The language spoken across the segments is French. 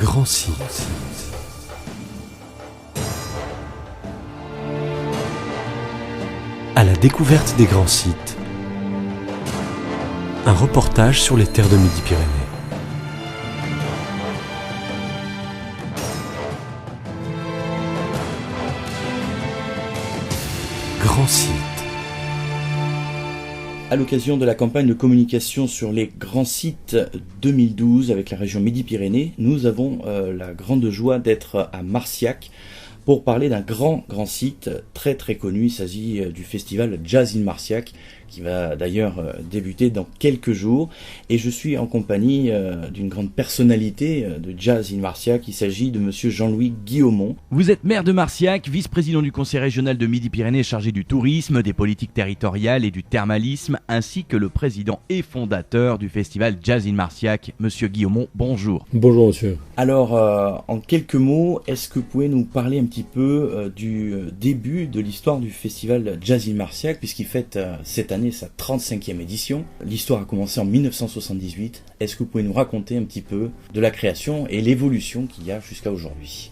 Grand site. À la découverte des grands sites. Un reportage sur les terres de Midi-Pyrénées. Grand site. À l'occasion de la campagne de communication sur les grands sites 2012 avec la région Midi-Pyrénées, nous avons la grande joie d'être à Marciac pour parler d'un grand site très connu. Il s'agit du festival Jazz in Marciac qui va d'ailleurs débuter dans quelques jours. Et je suis en compagnie d'une grande personnalité de Jazz in Marciac. Il s'agit de monsieur Jean-Louis Guillaumont. Vous êtes maire de Marciac, vice-président du conseil régional de Midi-Pyrénées chargé du tourisme, des politiques territoriales et du thermalisme, ainsi que le président et fondateur du festival Jazz in Marciac. Monsieur Guillaumont, bonjour. Bonjour monsieur. Alors, en quelques mots, est-ce que vous pouvez nous parler un petit peu du début de l'histoire du festival Jazz in Marciac, puisqu'il fête cette année sa 35e édition. L'histoire a commencé en 1978. Est-ce que vous pouvez nous raconter un petit peu de la création et l'évolution qu'il y a jusqu'à aujourd'hui ?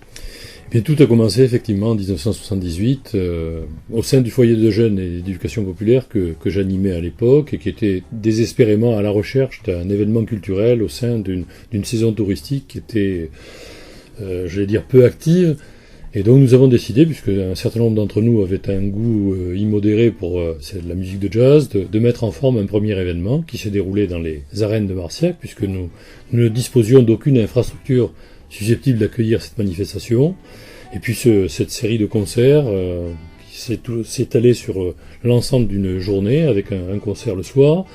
Bien, tout a commencé effectivement en 1978 au sein du foyer de jeunes et d'éducation populaire que j'animais à l'époque et qui était désespérément à la recherche d'un événement culturel au sein d'une saison touristique qui était, peu active. Et donc nous avons décidé, puisque un certain nombre d'entre nous avaient un goût immodéré pour la musique de jazz, de mettre en forme un premier événement qui s'est déroulé dans les arènes de Marciac, puisque nous ne disposions d'aucune infrastructure susceptible d'accueillir cette manifestation. Et puis cette série de concerts qui s'est étalée sur l'ensemble d'une journée, avec un concert le soir,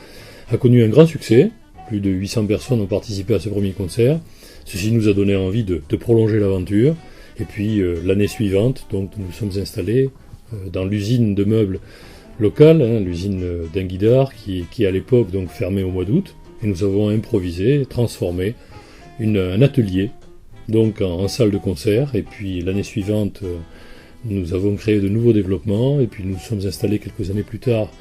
a connu un grand succès. Plus de 800 personnes ont participé à ce premier concert. Ceci nous a donné envie de prolonger l'aventure. Et puis l'année suivante, donc nous sommes installés dans l'usine de meubles locale, l'usine d'Inguidar, qui à l'époque donc fermait au mois d'août, et nous avons improvisé, transformé un atelier donc en salle de concert. Et puis l'année suivante, nous avons créé de nouveaux développements, et puis nous sommes installés quelques années plus tard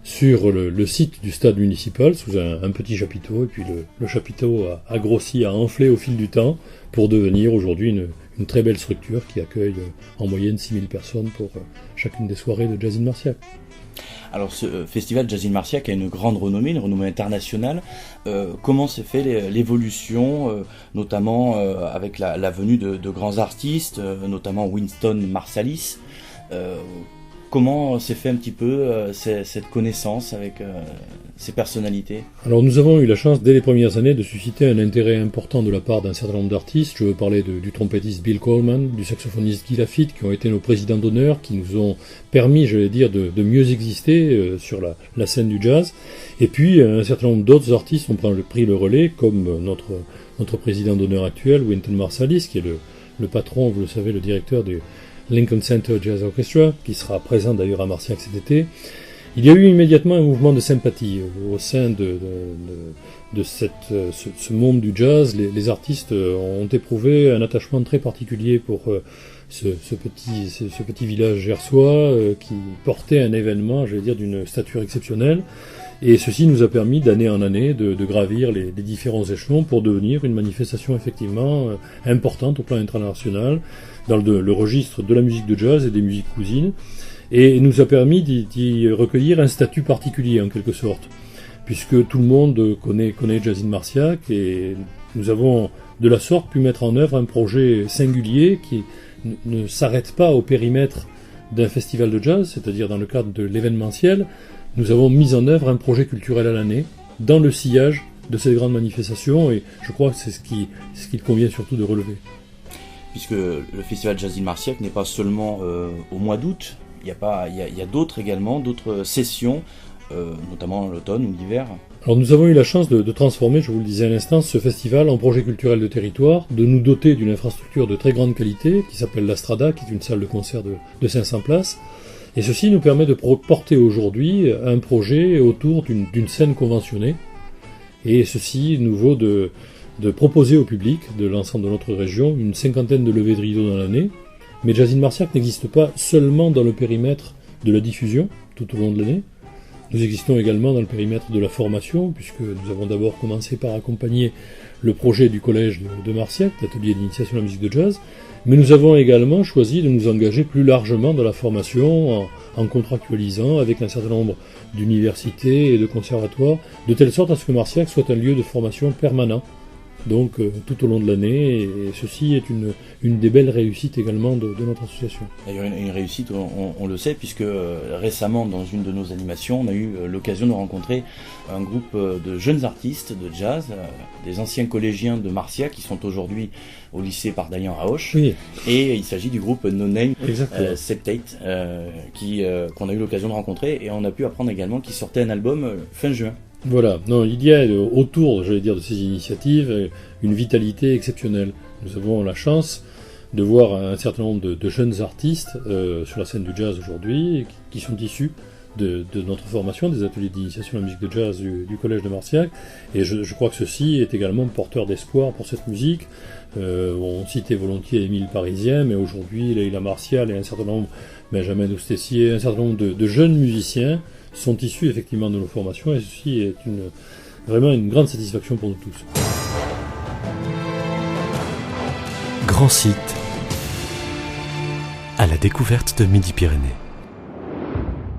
sur le site du stade municipal sous un petit chapiteau, et puis le chapiteau a grossi, a enflé au fil du temps pour devenir aujourd'hui une très belle structure qui accueille en moyenne 6000 personnes pour chacune des soirées de Jazz in Marciac. Alors ce festival Jazz in Marciac a une grande renommée, une renommée internationale. Comment s'est fait l'évolution, notamment avec la venue de grands artistes, notamment Winston Marsalis. Comment s'est fait un petit peu cette connaissance avec ces personnalités ? Alors nous avons eu la chance dès les premières années de susciter un intérêt important de la part d'un certain nombre d'artistes. Je veux parler du trompettiste Bill Coleman, du saxophoniste Guy Lafitte, qui ont été nos présidents d'honneur, qui nous ont permis, de mieux exister sur la scène du jazz. Et puis un certain nombre d'autres artistes ont pris le relais, comme notre président d'honneur actuel, Wynton Marsalis, qui est le patron, vous le savez, le directeur du Lincoln Center Jazz Orchestra, qui sera présent d'ailleurs à Marciac cet été. Il y a eu immédiatement un mouvement de sympathie au sein de ce monde du jazz. Les artistes ont éprouvé un attachement très particulier pour ce petit village gersois qui portait un événement, d'une stature exceptionnelle. Et ceci nous a permis d'année en année de gravir les différents échelons pour devenir une manifestation effectivement importante au plan international dans le registre de la musique de jazz et des musiques cousines, et nous a permis d'y recueillir un statut particulier en quelque sorte, puisque tout le monde connaît Jazz in Marciac, et nous avons de la sorte pu mettre en œuvre un projet singulier qui ne s'arrête pas au périmètre d'un festival de jazz, c'est-à-dire dans le cadre de l'événementiel. Nous avons mis en œuvre un projet culturel à l'année, dans le sillage de cette grande manifestation, et je crois que c'est ce qu'il convient surtout de relever. Puisque le festival Jazz in Marciac n'est pas seulement au mois d'août, il y a d'autres sessions, notamment l'automne ou l'hiver. Alors nous avons eu la chance de transformer, je vous le disais à l'instant, ce festival en projet culturel de territoire, de nous doter d'une infrastructure de très grande qualité, qui s'appelle l'Astrada, qui est une salle de concert de 500 places. Et ceci nous permet de porter aujourd'hui un projet autour d'une scène conventionnée. Et ceci nous vaut de proposer au public de l'ensemble de notre région une 50aine de levées de rideaux dans l'année. Mais Jazz in Marciac n'existe pas seulement dans le périmètre de la diffusion tout au long de l'année, Nous existons également dans le périmètre de la formation, puisque nous avons d'abord commencé par accompagner le projet du collège de Marciac, l'atelier d'initiation à la musique de jazz, mais nous avons également choisi de nous engager plus largement dans la formation en contractualisant avec un certain nombre d'universités et de conservatoires, de telle sorte à ce que Marciac soit un lieu de formation permanent, donc tout au long de l'année, et ceci est une des belles réussites également de notre association. D'ailleurs, une réussite, on le sait, puisque récemment, dans une de nos animations, on a eu l'occasion de rencontrer un groupe de jeunes artistes de jazz, des anciens collégiens de Marciac, qui sont aujourd'hui au lycée Pardaillan à Auch. Oui. Et il s'agit du groupe No Name Septate, qu'on a eu l'occasion de rencontrer, et on a pu apprendre également qu'ils sortaient un album fin juin. Voilà, non, il y a autour, j'allais dire, de ces initiatives, une vitalité exceptionnelle. Nous avons la chance de voir un certain nombre de jeunes artistes sur la scène du jazz aujourd'hui, qui sont issus de notre formation, des ateliers d'initiation à la musique de jazz du collège de Marciac, et je crois que ceci est également porteur d'espoir pour cette musique. On citait volontiers Émile Parisien, mais aujourd'hui Leïla Martial et un certain nombre, Benjamin Doustessier, un certain nombre de jeunes musiciens sont issus effectivement de nos formations, et ceci est vraiment une grande satisfaction pour nous tous. Grand site à la découverte de Midi-Pyrénées.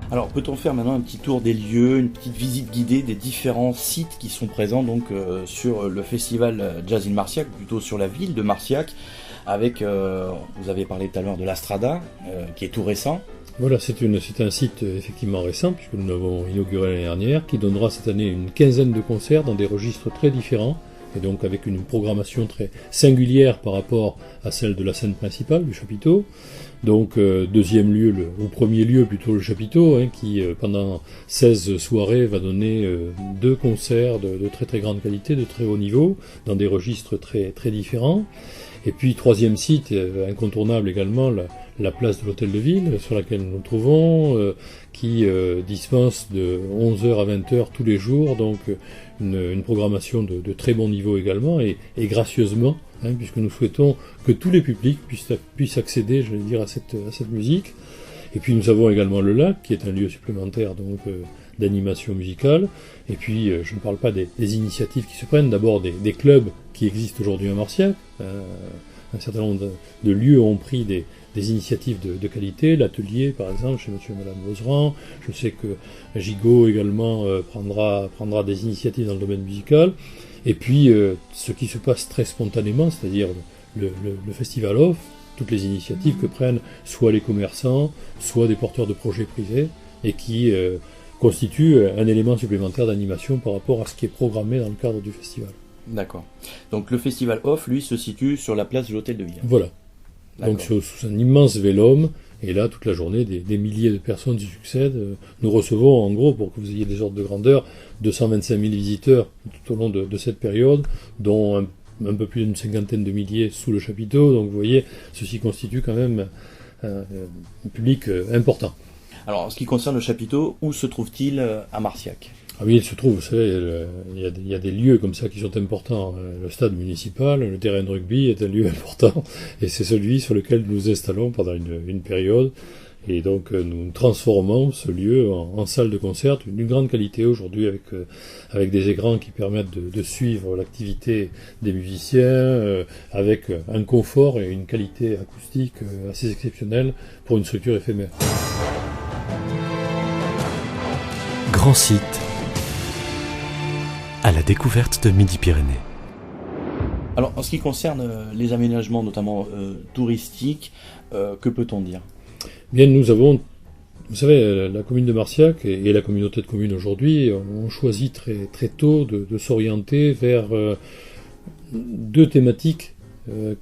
Alors, peut-on faire maintenant un petit tour des lieux, une petite visite guidée des différents sites qui sont présents donc sur le festival Jazz in Marciac, plutôt sur la ville de Marciac, avec, vous avez parlé tout à l'heure de l'Astrada, qui est tout récent. Voilà, c'est un site effectivement récent, puisque nous l'avons inauguré l'année dernière, qui donnera cette année une quinzaine de concerts dans des registres très différents, et donc avec une programmation très singulière par rapport à celle de la scène principale du chapiteau. Donc deuxième lieu, ou premier lieu plutôt le chapiteau, qui pendant 16 soirées va donner 2 concerts de très très grande qualité, de très haut niveau, dans des registres très très différents. Et puis troisième site, incontournable également, la place de l'Hôtel de Ville, sur laquelle nous nous trouvons, qui dispense de 11h à 20h tous les jours, donc une programmation de très bon niveau également, et gracieusement, puisque nous souhaitons que tous les publics puissent accéder, je vais dire, à cette musique. Et puis nous avons également le lac, qui est un lieu supplémentaire donc d'animation musicale. Et puis je ne parle pas des initiatives qui se prennent, d'abord des clubs qui existent aujourd'hui à Marciac. Un certain nombre de lieux ont pris des initiatives de qualité, l'atelier par exemple chez monsieur et madame Vozeran. Je sais que Gigot également prendra des initiatives dans le domaine musical. Et puis ce qui se passe très spontanément, c'est-à-dire le festival off, toutes les initiatives que prennent soit les commerçants, soit des porteurs de projets privés, et qui constituent un élément supplémentaire d'animation par rapport à ce qui est programmé dans le cadre du festival. D'accord. Donc le festival off, lui, se situe sur la place de l'Hôtel de Ville. Voilà. D'accord. Donc sous un immense vélum, et là toute la journée des milliers de personnes s'y succèdent. Nous recevons en gros, pour que vous ayez des ordres de grandeur, 225 000 visiteurs tout au long de cette période, dont un peu plus d'une cinquantaine de milliers sous le chapiteau. Donc vous voyez, ceci constitue quand même un public important. Alors en ce qui concerne le chapiteau, où se trouve-t-il à Marciac ? Ah oui, il se trouve, vous savez, il y a des lieux comme ça qui sont importants. Le stade municipal, le terrain de rugby est un lieu important, et c'est celui sur lequel nous nous installons pendant une période. Et donc nous transformons ce lieu en salle de concert d'une grande qualité aujourd'hui, avec des écrans qui permettent de suivre l'activité des musiciens, avec un confort et une qualité acoustique assez exceptionnelle pour une structure éphémère. Grand site à la découverte de Midi-Pyrénées. Alors en ce qui concerne les aménagements, notamment touristiques, que peut-on dire ? Bien, nous avons, vous savez, la commune de Marciac et la communauté de communes aujourd'hui ont choisi très, très tôt de s'orienter vers 2 thématiques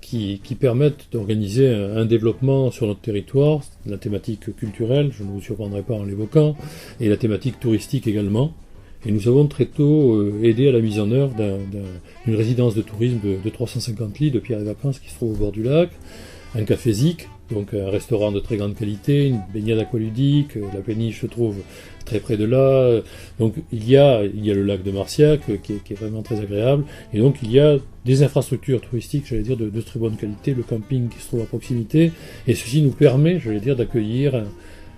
qui permettent d'organiser un développement sur notre territoire, la thématique culturelle, je ne vous surprendrai pas en l'évoquant, et la thématique touristique également. Et nous avons très tôt aidé à la mise en œuvre d'une résidence de tourisme de 350 lits de Pierre et Vacances qui se trouve au bord du lac, un café Zik, donc un restaurant de très grande qualité, une baignade aqualudique, la péniche se trouve très près de là. Donc il y a le lac de Marciac qui est vraiment très agréable, et donc il y a des infrastructures touristiques, j'allais dire, de très bonne qualité, le camping qui se trouve à proximité, et ceci nous permet, j'allais dire, d'accueillir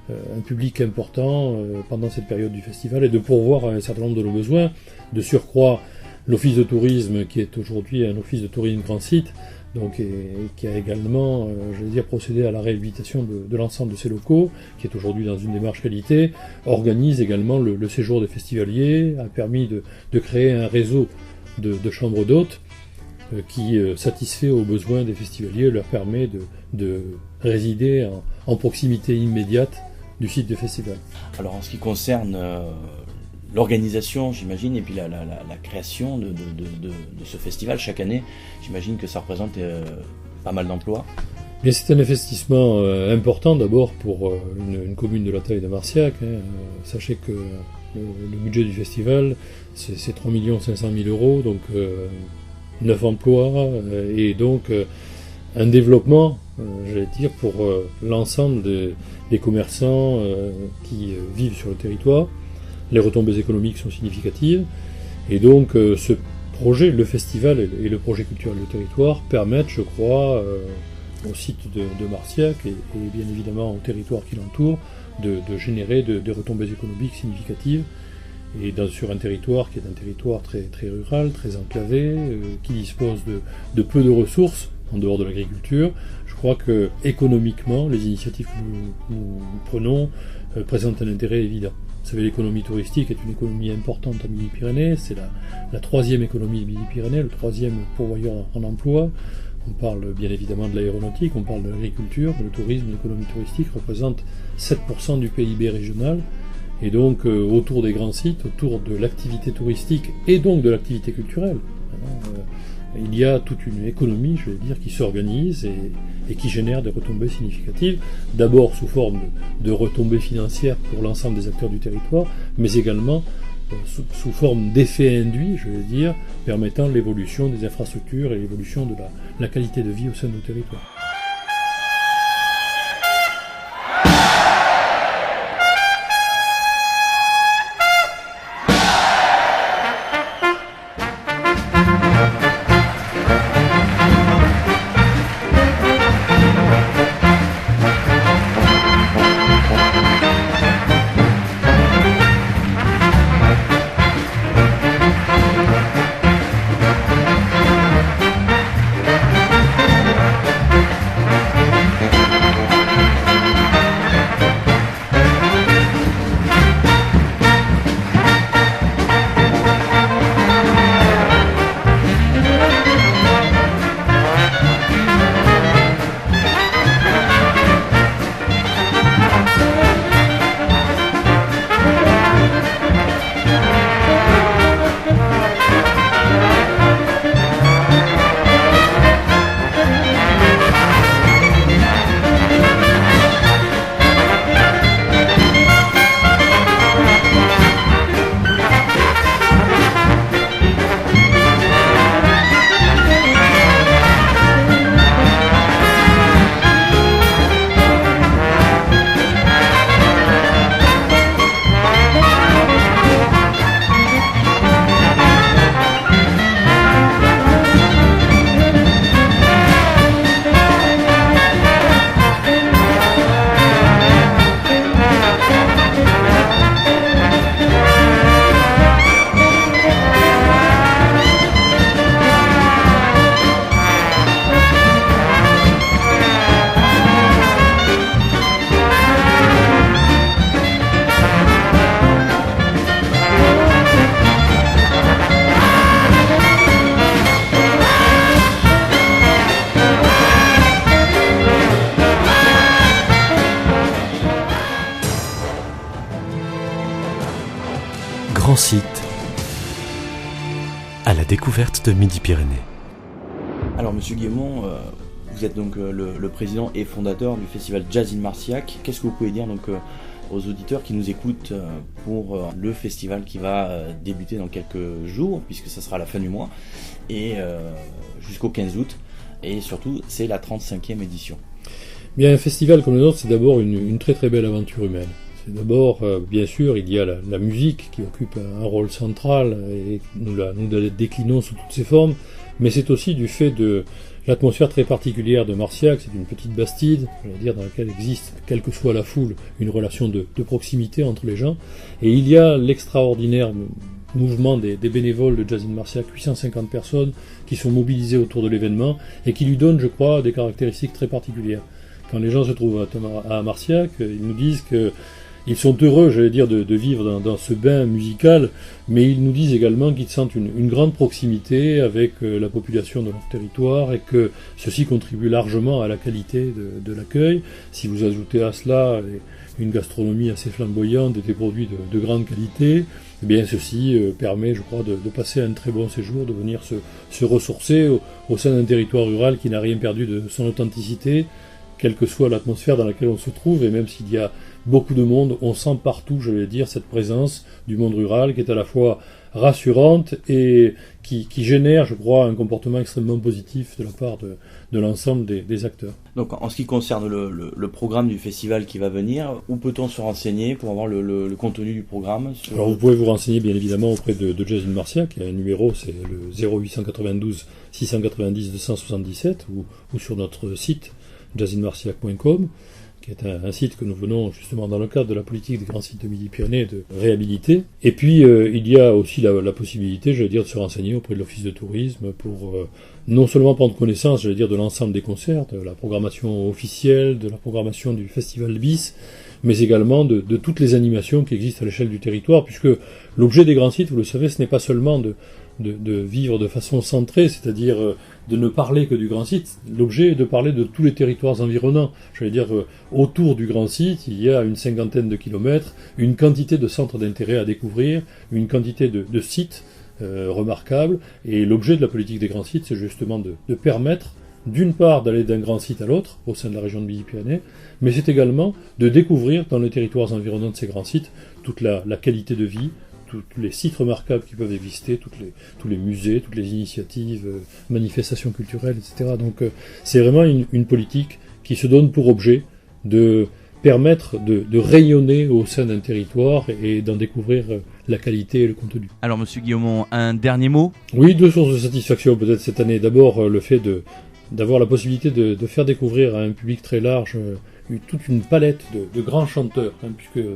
un public important pendant cette période du festival et de pourvoir un certain nombre de nos besoins. De surcroît, l'office de tourisme, qui est aujourd'hui un office de tourisme grand site, donc, et qui a également, procédé à la réhabilitation de l'ensemble de ces locaux, qui est aujourd'hui dans une démarche qualité, organise également le séjour des festivaliers, a permis de créer un réseau de chambres d'hôtes qui satisfait aux besoins des festivaliers, leur permet de résider en proximité immédiate du site de festival. Alors en ce qui concerne l'organisation, j'imagine, et puis la création de ce festival chaque année, j'imagine que ça représente pas mal d'emplois. Bien, c'est un investissement important d'abord pour une commune de la taille de Marciac. Sachez que le budget du festival, c'est 3 500 000 €, donc 9 emplois, et donc un développement, pour l'ensemble des commerçants qui vivent sur le territoire. Les retombées économiques sont significatives, et donc ce projet, le festival et le projet culturel du territoire permettent, je crois, au site de Marciac et bien évidemment au territoire qui l'entoure, de générer des retombées économiques significatives, et sur un territoire qui est un territoire très, très rural, très enclavé, qui dispose de peu de ressources en dehors de l'agriculture. Je crois que économiquement, les initiatives que nous prenons présentent un intérêt évident. Vous savez, l'économie touristique est une économie importante en Midi-Pyrénées, c'est la troisième économie de Midi-Pyrénées, le troisième pourvoyeur en emploi. On parle bien évidemment de l'aéronautique, on parle de l'agriculture, mais le tourisme, l'économie touristique représente 7% du PIB régional. Et donc autour des grands sites, autour de l'activité touristique et donc de l'activité culturelle, il y a toute une économie, qui s'organise et qui génère des retombées significatives, d'abord sous forme de retombées financières pour l'ensemble des acteurs du territoire, mais également sous forme d'effets induits, permettant l'évolution des infrastructures et l'évolution de la qualité de vie au sein de nos territoires. Grand site à la découverte de Midi-Pyrénées. Alors Monsieur Guillemont, vous êtes donc le président et fondateur du festival Jazz in Marciac. Qu'est-ce que vous pouvez dire donc aux auditeurs qui nous écoutent pour le festival qui va débuter dans quelques jours, puisque ça sera à la fin du mois, et jusqu'au 15 août, et surtout c'est la 35e édition. Bien, un festival comme le nôtre, c'est d'abord une très très belle aventure humaine. C'est d'abord, bien sûr, il y a la musique qui occupe un rôle central, et nous la déclinons sous toutes ses formes, mais c'est aussi du fait de l'atmosphère très particulière de Marciac. C'est une petite bastide, dans laquelle existe, quelle que soit la foule, une relation de proximité entre les gens. Et il y a l'extraordinaire mouvement des bénévoles de Jazz in Marciac, 850 personnes qui sont mobilisées autour de l'événement et qui lui donnent, je crois, des caractéristiques très particulières. Quand les gens se trouvent à Marciac, ils nous disent qu'ils sont heureux, de vivre dans ce bain musical, mais ils nous disent également qu'ils sentent une grande proximité avec la population de leur territoire et que ceci contribue largement à la qualité de l'accueil. Si vous ajoutez à cela une gastronomie assez flamboyante et des produits de grande qualité, eh bien ceci permet, je crois, de passer un très bon séjour, de venir se ressourcer au sein d'un territoire rural qui n'a rien perdu de son authenticité, quelle que soit l'atmosphère dans laquelle on se trouve, et même s'il y a beaucoup de monde, on sent partout, cette présence du monde rural qui est à la fois rassurante et qui génère, je crois, un comportement extrêmement positif de la part de l'ensemble des acteurs. Donc en ce qui concerne le programme du festival qui va venir, où peut-on se renseigner pour avoir le contenu du programme Alors vous pouvez vous renseigner bien évidemment auprès de Jazz in Marciac, il y a un numéro, c'est le 0892 690 277 ou sur notre site jazzinmarciac.com, qui est un site que nous venons justement dans le cadre de la politique des grands sites de Midi-Pyrénées de réhabiliter. Et puis il y a aussi la possibilité, de se renseigner auprès de l'Office de tourisme pour non seulement prendre connaissance, de l'ensemble des concerts, de la programmation officielle, de la programmation du Festival BIS, mais également de toutes les animations qui existent à l'échelle du territoire, puisque l'objet des grands sites, vous le savez, ce n'est pas seulement de vivre de façon centrée, c'est-à-dire de ne parler que du grand site. L'objet est de parler de tous les territoires environnants. Autour du grand site, il y a une 50aine de kilomètres, une quantité de centres d'intérêt à découvrir, une quantité de sites remarquables, et l'objet de la politique des grands sites, c'est justement de permettre, d'une part, d'aller d'un grand site à l'autre, au sein de la région de Midi-Pyrénées, mais c'est également de découvrir dans les territoires environnants de ces grands sites toute la qualité de vie, tous les sites remarquables qui peuvent exister, tous les musées, toutes les initiatives, manifestations culturelles, etc. Donc c'est vraiment une politique qui se donne pour objet de permettre de rayonner au sein d'un territoire et d'en découvrir la qualité et le contenu. Alors Monsieur Guillaumont, un dernier mot ? Oui, deux sources de satisfaction peut-être cette année. D'abord le fait d'avoir la possibilité de faire découvrir à un public très large toute une palette de grands chanteurs, puisque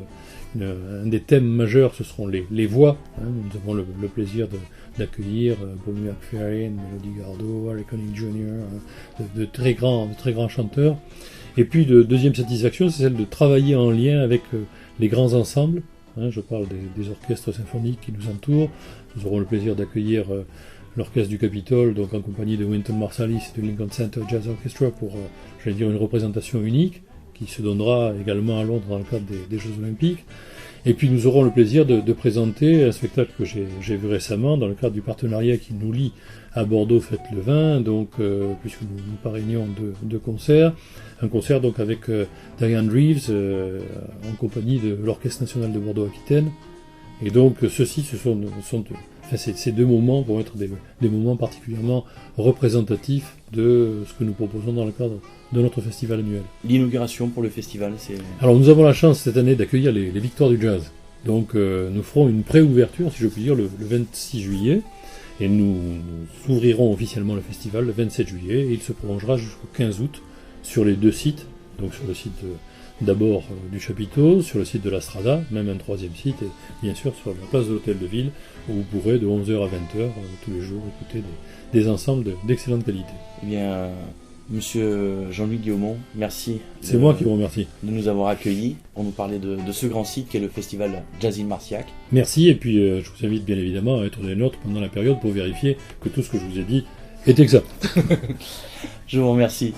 un des thèmes majeurs, ce seront les voix. Nous avons le plaisir d'accueillir Bobby McFerrin, Melody Gardot, Harry Connick Jr., de très grands chanteurs. Et puis, deuxième satisfaction, c'est celle de travailler en lien avec les grands ensembles. Je parle des orchestres symphoniques qui nous entourent. Nous aurons le plaisir d'accueillir l'orchestre du Capitole, donc en compagnie de Wynton Marsalis et du Lincoln Center Jazz Orchestra pour, une représentation unique, qui se donnera également à Londres dans le cadre des Jeux Olympiques. Et puis nous aurons le plaisir de présenter un spectacle que j'ai vu récemment dans le cadre du partenariat qui nous lie à Bordeaux Fête le Vin, donc puisque nous parrainions deux concerts. Un concert donc avec Diane Reeves en compagnie de l'Orchestre National de Bordeaux-Aquitaine. Et donc ces deux moments vont être des moments particulièrement représentatifs de ce que nous proposons dans le cadre de notre festival annuel. L'inauguration pour le festival, c'est... Alors nous avons la chance cette année d'accueillir les Victoires du Jazz. Donc nous ferons une pré-ouverture, si je puis dire, le 26 juillet. Et nous ouvrirons officiellement le festival le 27 juillet. Et il se prolongera jusqu'au 15 août sur les deux sites. Donc sur le site d'abord du Chapiteau, sur le site de la Strada, même un troisième site, et bien sûr sur la place de l'Hôtel de Ville, où vous pourrez de 11h à 20h tous les jours écouter des ensembles d'excellente qualité. Eh bien, Monsieur Jean-Louis Guillaumont, merci. C'est moi qui vous remercie. De nous avoir accueillis pour nous parler de ce grand site qu'est le festival Jazz in Marciac. Merci, et puis je vous invite bien évidemment à être des nôtres pendant la période pour vérifier que tout ce que je vous ai dit est exact. Je vous remercie.